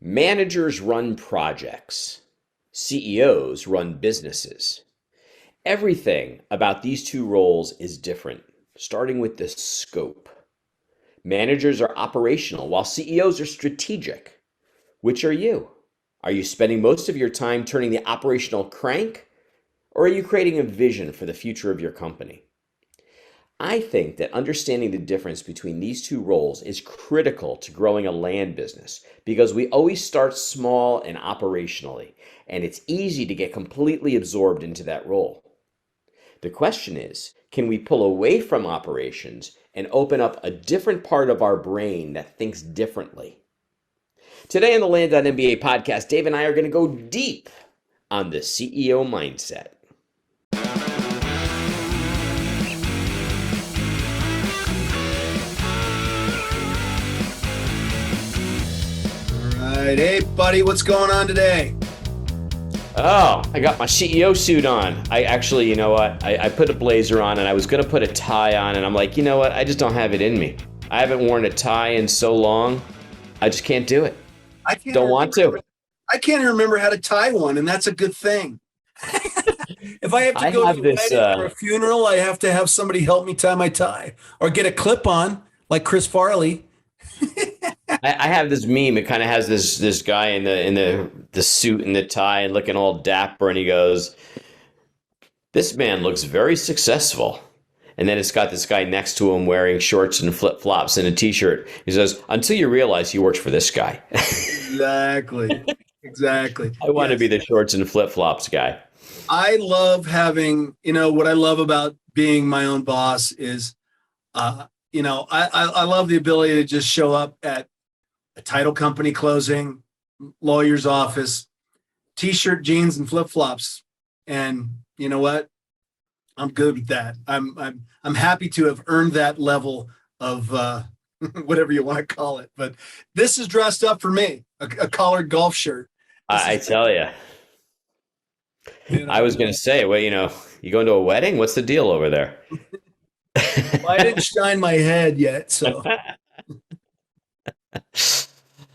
Managers run projects. CEOs run businesses. Everything about these two roles is different, starting with the scope. Managers are operational, while CEOs are strategic. Which are you? Are you spending most of your time turning the operational crank, or are you creating a vision for the future of your company? I think that understanding the difference between these two roles is critical to growing a land business because we always start small and operationally, and it's easy to get completely absorbed into that role. The question is, can we pull away from operations and open up a different part of our brain that thinks differently? Today on the Land.MBA podcast, Dave and I are going to go deep on the CEO mindset. Hey, buddy, what's going on today? Oh, I got my CEO suit on. I actually, you know what? I put a blazer on and I was going to put a tie on and I'm like, you know what? I just don't have it in me. I haven't worn a tie in so long. I just can't do it. Don't want to. I can't even remember how to tie one, and that's a good thing. If I have to go to a wedding or a funeral, I have to have somebody help me tie my tie or get a clip on like Chris Farley. I have this meme. It kind of has this guy in the suit and the tie and looking all dapper, and he goes, "This man looks very successful." And then it's got this guy next to him wearing shorts and flip-flops and a t-shirt. He says, "Until you realize he works for this guy." Exactly. I want to be the shorts and flip-flops guy. I love having, what I love about being my own boss is, I love the ability to just show up at a title company closing, lawyer's office, t-shirt, jeans, and flip-flops. And you know what? I'm good with that. I'm happy to have earned that level of whatever you want to call it. But this is dressed up for me, a collared golf shirt. I tell you. I was going to say, well, you going to a wedding? What's the deal over there? Well, I didn't shine my head yet, so.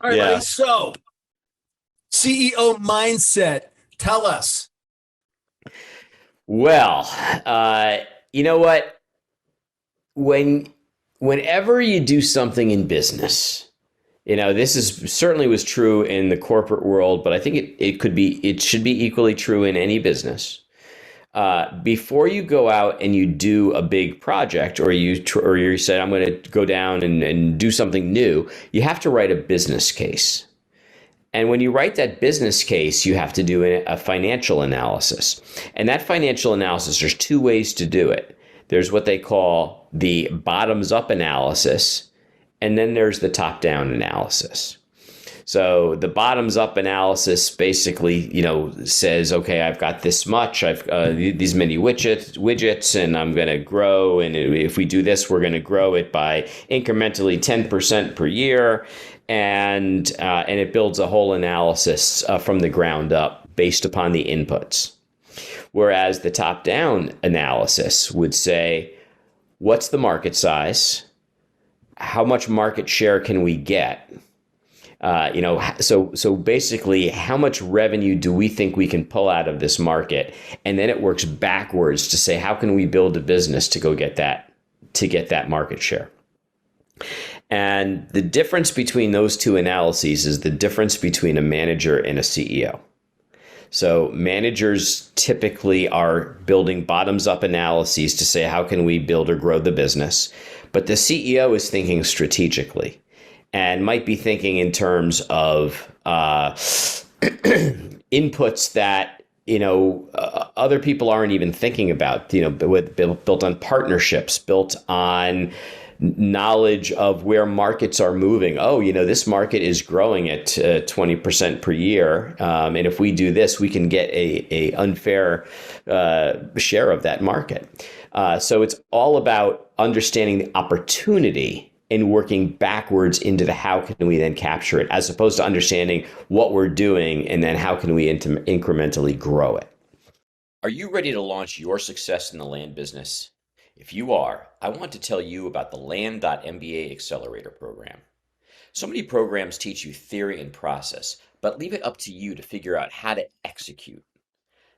All right, buddy, so CEO mindset, tell us. Well, you know what? Whenever you do something in business, this is certainly was true in the corporate world, but I think it should be equally true in any business. Before you go out and you do a big project, or you said, I'm going to go down and do something new, you have to write a business case. And when you write that business case, you have to do a financial analysis. And that financial analysis, there's two ways to do it. There's what they call the bottoms-up analysis, and then there's the top-down analysis. So the bottoms-up analysis basically, says, okay, I've got this much, I've these many widgets, and I'm going to grow. And if we do this, we're going to grow it by incrementally 10% per year. And it builds a whole analysis from the ground up based upon the inputs. Whereas the top-down analysis would say, what's the market size? How much market share can we get? So basically, how much revenue do we think we can pull out of this market? And then it works backwards to say, how can we build a business to go get that market share? And the difference between those two analyses is the difference between a manager and a CEO. So managers typically are building bottoms-up analyses to say, how can we build or grow the business? But the CEO is thinking strategically and might be thinking in terms of inputs that other people aren't even thinking about, built on partnerships, built on knowledge of where markets are moving. Oh, this market is growing at 20% per year. And if we do this, we can get a unfair share of that market. So it's all about understanding the opportunity and working backwards into the how can we then capture it, as opposed to understanding what we're doing and then how can we incrementally grow it. Are you ready to launch your success in the land business? If you are, I want to tell you about the Land.MBA Accelerator Program. So many programs teach you theory and process, but leave it up to you to figure out how to execute.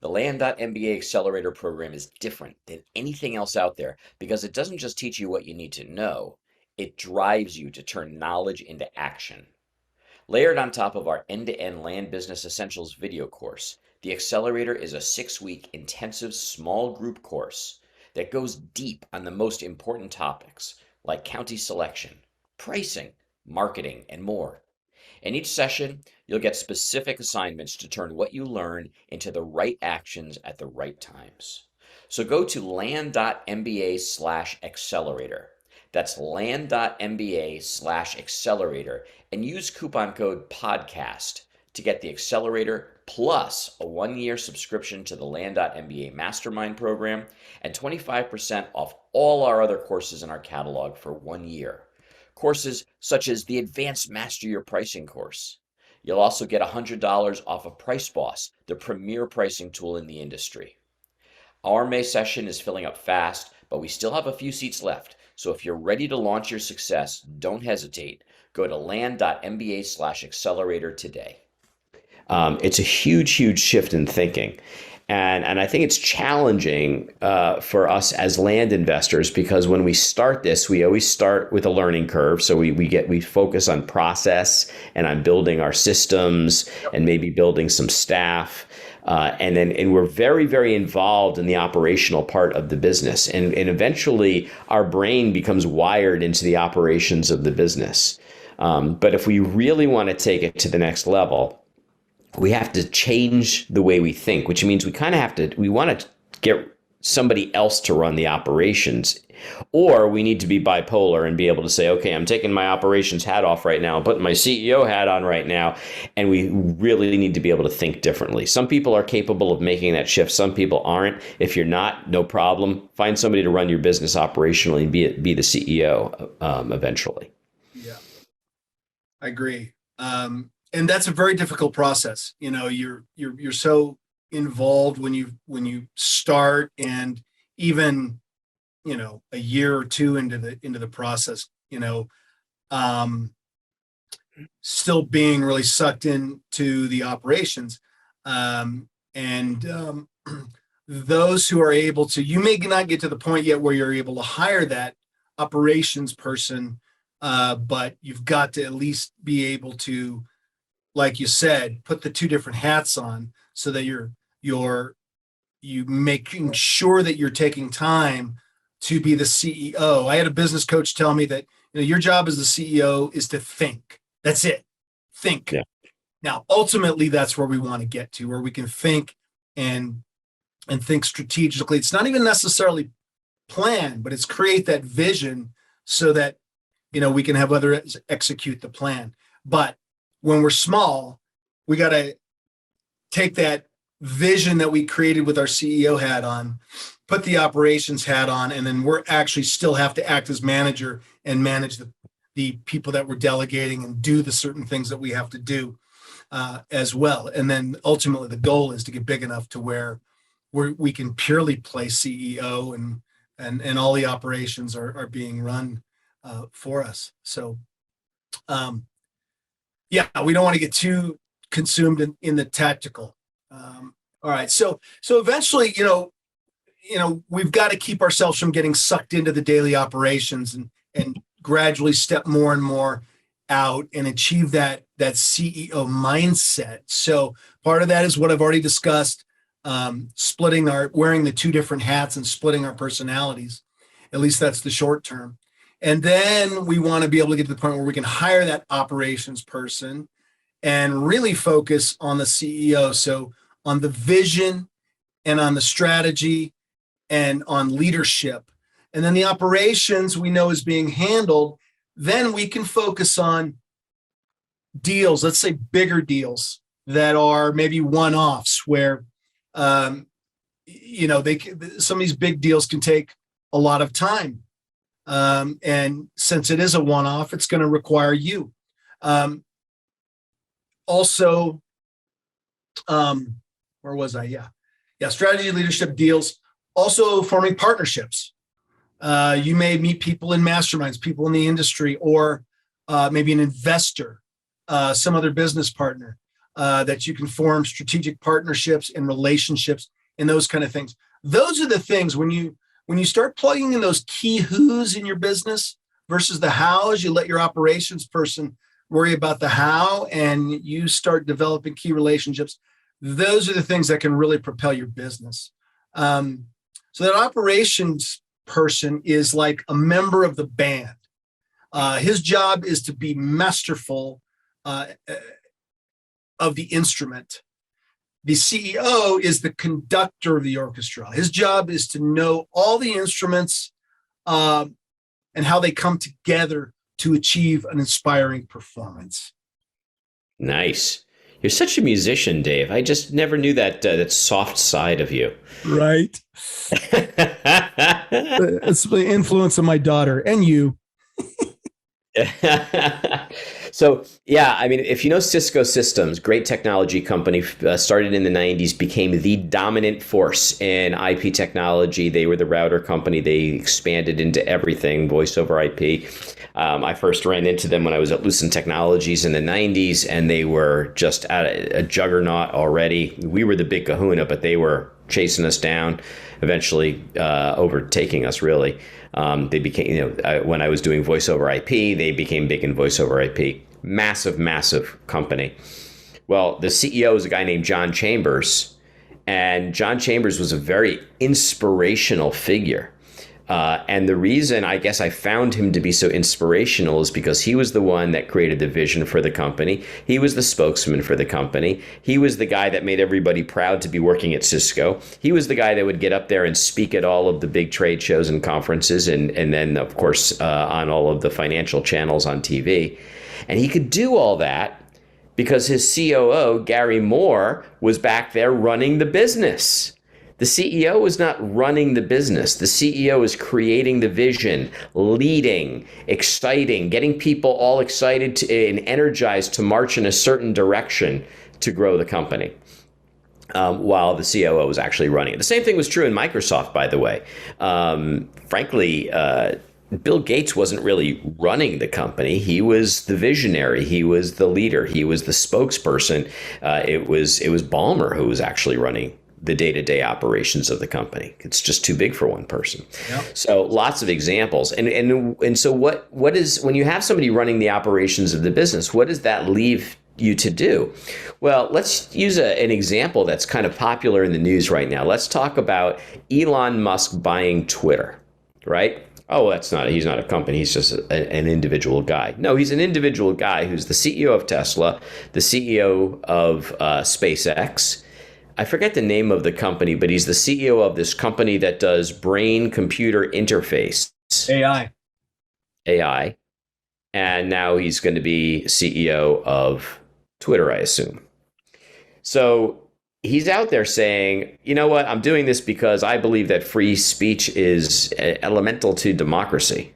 The Land.MBA Accelerator Program is different than anything else out there because it doesn't just teach you what you need to know, it drives you to turn knowledge into action. Layered on top of our end-to-end Land Business Essentials video course, the Accelerator is a 6-week intensive small group course that goes deep on the most important topics like county selection, pricing, marketing, and more. In each session, you'll get specific assignments to turn what you learn into the right actions at the right times. So go to land.mba/accelerator. That's land.mba/accelerator and use coupon code podcast to get the accelerator plus a 1-year subscription to the Land.MBA Mastermind program and 25% off all our other courses in our catalog for 1 year. Courses such as the Advanced Master Your Pricing course. You'll also get $100 off of Price Boss, the premier pricing tool in the industry. Our May session is filling up fast, but we still have a few seats left. So if you're ready to launch your success, don't hesitate. Go to land.mba/accelerator today. It's a huge, huge shift in thinking. And I think it's challenging for us as land investors because when we start this, we always start with a learning curve. So we focus on process and on building our systems and maybe building some staff. And we're very, very involved in the operational part of the business. And eventually our brain becomes wired into the operations of the business. But if we really want to take it to the next level, we have to change the way we think, which means we want to get somebody else to run the operations, or we need to be bipolar and be able to say, okay, I'm taking my operations hat off right now, I'm putting my CEO hat on right now, and we really need to be able to think differently. Some people are capable of making that shift. Some people aren't. If you're not, no problem. Find somebody to run your business operationally and be the CEO eventually. Yeah, I agree. And that's a very difficult process. You know, you're so involved when you start, and even, you know, a year or two into the process, you know, still being really sucked into the operations. Those who are able to, you may not get to the point yet where you're able to hire that operations person, but you've got to at least be able to, like you said, put the two different hats on so that you making sure that you're taking time to be the CEO. I had a business coach tell me that, you know, your job as the CEO is to think. That's it. Think. Yeah. Now, ultimately, that's where we want to get to, where we can think and think strategically. It's not even necessarily plan, but it's create that vision so that, you know, we can have others execute the plan. But when we're small, we got to take that vision that we created with our CEO hat on, put the operations hat on, and then we're actually still have to act as manager and manage the people that we're delegating and do the certain things that we have to do as well. And then ultimately the goal is to get big enough to where we can purely play CEO and all the operations are being run for us. So, yeah, we don't want to get too consumed in the tactical. All right. So eventually, you know, we've got to keep ourselves from getting sucked into the daily operations and gradually step more and more out and achieve that CEO mindset. So part of that is what I've already discussed, wearing the two different hats and splitting our personalities. At least that's the short term. And then we want to be able to get to the point where we can hire that operations person and really focus on the CEO. So on the vision and on the strategy and on leadership. And then the operations we know is being handled. Then we can focus on deals, let's say bigger deals that are maybe one-offs where, you know, some of these big deals can take a lot of time. And since it is a one-off, it's going to require you. Also, where was I? Yeah. Strategy, leadership, deals. Also forming partnerships. You may meet people in masterminds, people in the industry, or maybe an investor, some other business partner, that you can form strategic partnerships and relationships and those kind of things. Those are the things when you start plugging in those key who's in your business versus the hows, you let your operations person worry about the how, and you start developing key relationships. Those are the things that can really propel your business. So that operations person is like a member of the band. His job is to be masterful of the instrument. The CEO is the conductor of the orchestra. His job is to know all the instruments and how they come together to achieve an inspiring performance. Nice. You're such a musician, Dave. I just never knew that soft side of you. Right. It's the influence of my daughter and you. So, yeah, I mean, if you know Cisco Systems, great technology company, started in the 90s, became the dominant force in IP technology. They were the router company. They expanded into everything, voice over IP. I first ran into them when I was at Lucent Technologies in the 90s, and they were just at a juggernaut already. We were the big kahuna, but they were chasing us down, eventually overtaking us, really. They became, when I was doing voice over IP, they became big in voice over IP. Massive, massive company. Well, the CEO is a guy named John Chambers, and John Chambers was a very inspirational figure. And the reason I guess I found him to be so inspirational is because he was the one that created the vision for the company. He was the spokesman for the company. He was the guy that made everybody proud to be working at Cisco. He was the guy that would get up there and speak at all of the big trade shows and conferences, and then, of course, on all of the financial channels on TV. And he could do all that because his COO, Gary Moore, was back there running the business. The CEO was not running the business. The CEO is creating the vision, leading, exciting, getting people all excited and energized to march in a certain direction to grow the company, while the COO was actually running it. The same thing was true in Microsoft, by the way. Frankly, Bill Gates wasn't really running the company. He was the visionary. He was the leader. He was the spokesperson. It was Ballmer who was actually running the day-to-day operations of the company. It's just too big for one person. Yep. So lots of examples. And so what is, when you have somebody running the operations of the business, what does that leave you to do? Well, let's use an example that's kind of popular in the news right now. Let's talk about Elon Musk buying Twitter, right? Oh, he's not a company. He's just an individual guy. No, he's an individual guy who's the CEO of Tesla, the CEO of SpaceX. I forget the name of the company, but he's the CEO of this company that does brain-computer interface. AI. And now he's going to be CEO of Twitter, I assume. So he's out there saying, you know what, I'm doing this because I believe that free speech is elemental to democracy.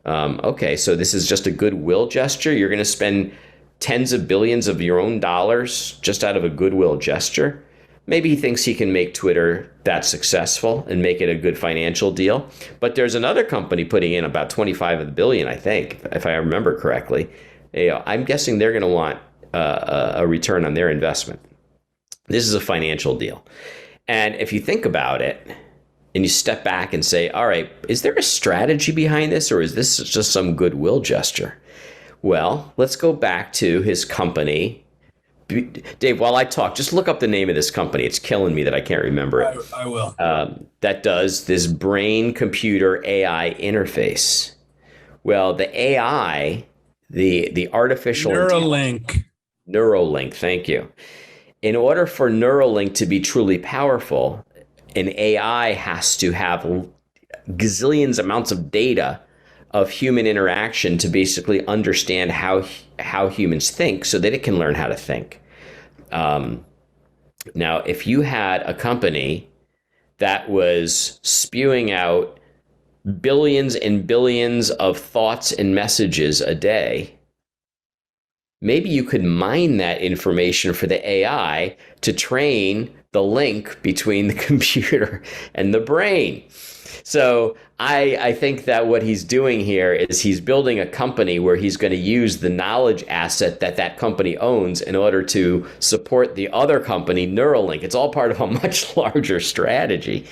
Okay, so this is just a goodwill gesture? You're going to spend tens of billions of your own dollars just out of a goodwill gesture? Maybe he thinks he can make Twitter that successful and make it a good financial deal. But there's another company putting in about 25 billion, I think, if I remember correctly. I'm guessing they're going to want a return on their investment. This is a financial deal. And if you think about it and you step back and say, all right, is there a strategy behind this, or is this just some goodwill gesture? Well, let's go back to his company. Dave, while I talk, just look up the name of this company. It's killing me that I can't remember it. I will. That does this brain-computer AI interface. Well, the AI, the artificial Neuralink, thank you. In order for Neuralink to be truly powerful, an AI has to have gazillions amounts of data of human interaction to basically understand how humans think so that it can learn how to think. Now, if you had a company that was spewing out billions and billions of thoughts and messages a day, maybe you could mine that information for the AI to train the link between the computer and the brain. So I think that what he's doing here is he's building a company where he's going to use the knowledge asset that that company owns in order to support the other company, Neuralink. It's all part of a much larger strategy.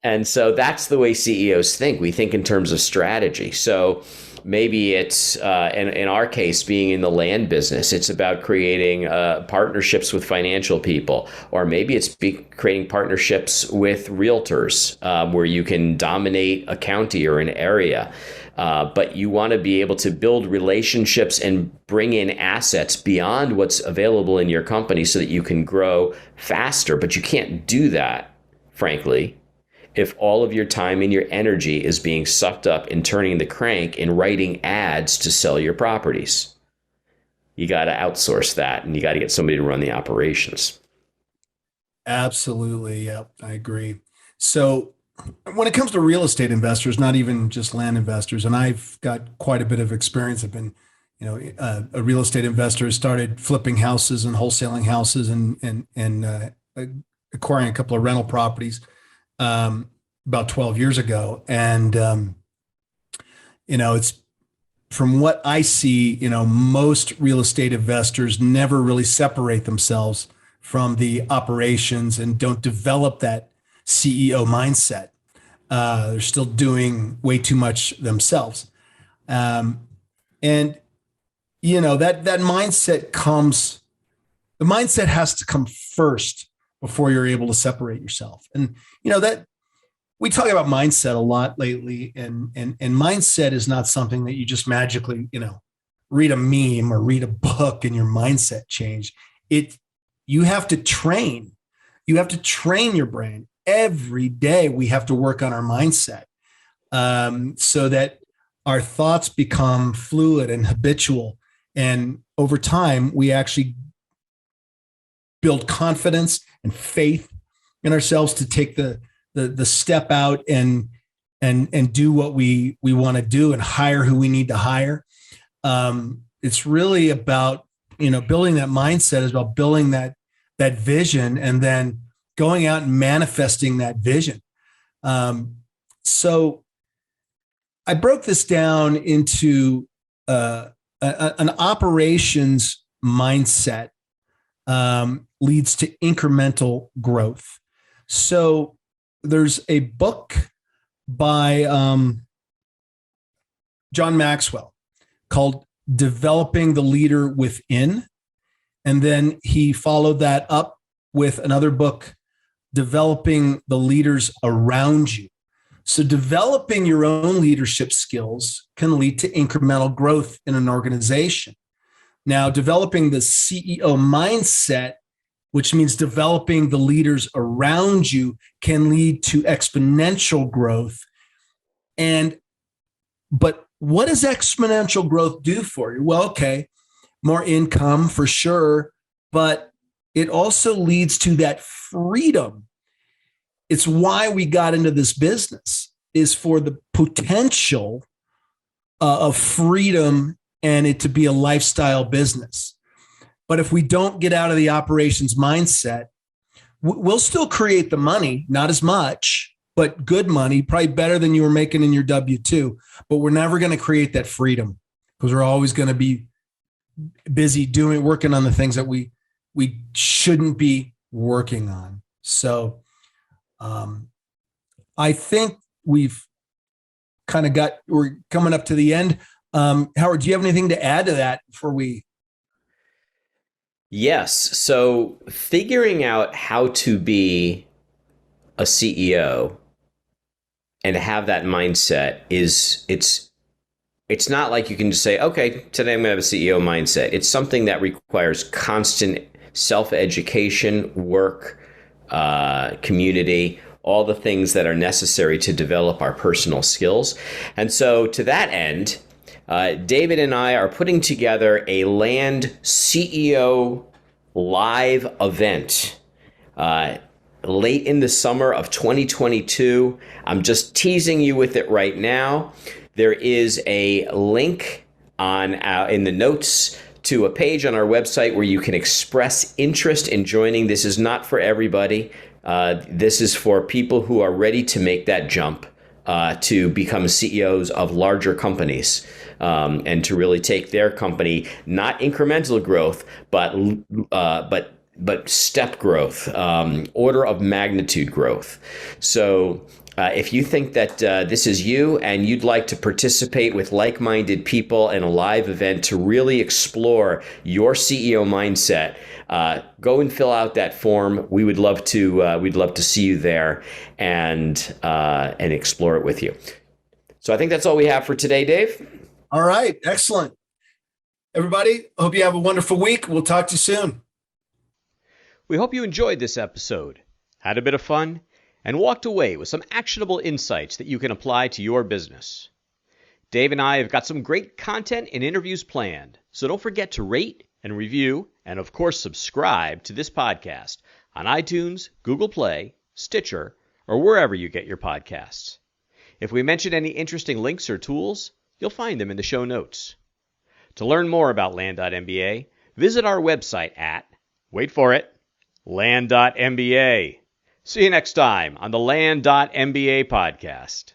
And so that's the way CEOs think. We think in terms of strategy. So maybe it's, in our case, being in the land business, it's about creating partnerships with financial people, or maybe it's creating partnerships with realtors where you can dominate a county or an area. But you want to be able to build relationships and bring in assets beyond what's available in your company so that you can grow faster. But you can't do that, frankly, if all of your time and your energy is being sucked up in turning the crank and writing ads to sell your properties. You got to outsource that, and you got to get somebody to run the operations. Absolutely. Yep. I agree. So when it comes to real estate investors, not even just land investors, and I've got quite a bit of experience. I've been, a real estate investor, started flipping houses and wholesaling houses and acquiring a couple of rental properties about 12 years ago. And, it's from what I see, most real estate investors never really separate themselves from the operations and don't develop that CEO mindset. They're still doing way too much themselves. And, that mindset has to come first before you're able to separate yourself. And, that we talk about mindset a lot lately, and mindset is not something that you just magically, read a meme or read a book and your mindset change. You have to train. You have to train your brain. Every day we have to work on our mindset so that our thoughts become fluid and habitual. And over time, we actually build confidence and faith in ourselves to take the step out and do what we want to do and hire who we need to hire. It's really about, building that mindset is about building that vision and then going out and manifesting that vision. So I broke this down into an operations mindset leads to incremental growth. So there's a book by John Maxwell called Developing the Leader Within. And then he followed that up with another book, Developing the Leaders Around You. So developing your own leadership skills can lead to incremental growth in an organization. Now, developing the CEO mindset, which means developing the leaders around you, can lead to exponential growth. But what does exponential growth do for you? Well, okay, more income for sure, but it also leads to that freedom. It's why we got into this business, is for the potential of freedom and it to be a lifestyle business. But if we don't get out of the operations mindset, we'll still create the money, not as much, but good money, probably better than you were making in your W-2. But we're never going to create that freedom because we're always going to be busy working on the things that we shouldn't be working on. So I think we're coming up to the end. Howard, do you have anything to add to that before we? Yes. So figuring out how to be a CEO and have that mindset it's not like you can just say, okay, today I'm going to have a CEO mindset. It's something that requires constant self-education, work, community, all the things that are necessary to develop our personal skills. And so to that end, David and I are putting together a Land CEO live event late in the summer of 2022. I'm just teasing you with it right now. There is a link in the notes to a page on our website where you can express interest in joining. This is not for everybody. This is for people who are ready to make that jump to become CEOs of larger companies, and to really take their company, not incremental growth, but step growth, order of magnitude growth. So if you think that this is you and you'd like to participate with like-minded people in a live event to really explore your CEO mindset, go and fill out that form. We'd love to see you there and explore it with you. So I think that's all we have for today, Dave. All right. Excellent. Everybody, hope you have a wonderful week. We'll talk to you soon. We hope you enjoyed this episode, had a bit of fun, and walked away with some actionable insights that you can apply to your business. Dave and I have got some great content and interviews planned, so don't forget to rate and review, and of course subscribe to this podcast on iTunes, Google Play, Stitcher, or wherever you get your podcasts. If we mention any interesting links or tools, you'll find them in the show notes. To learn more about Land.MBA, visit our website at, wait for it, Land.MBA. See you next time on the Land.MBA Podcast.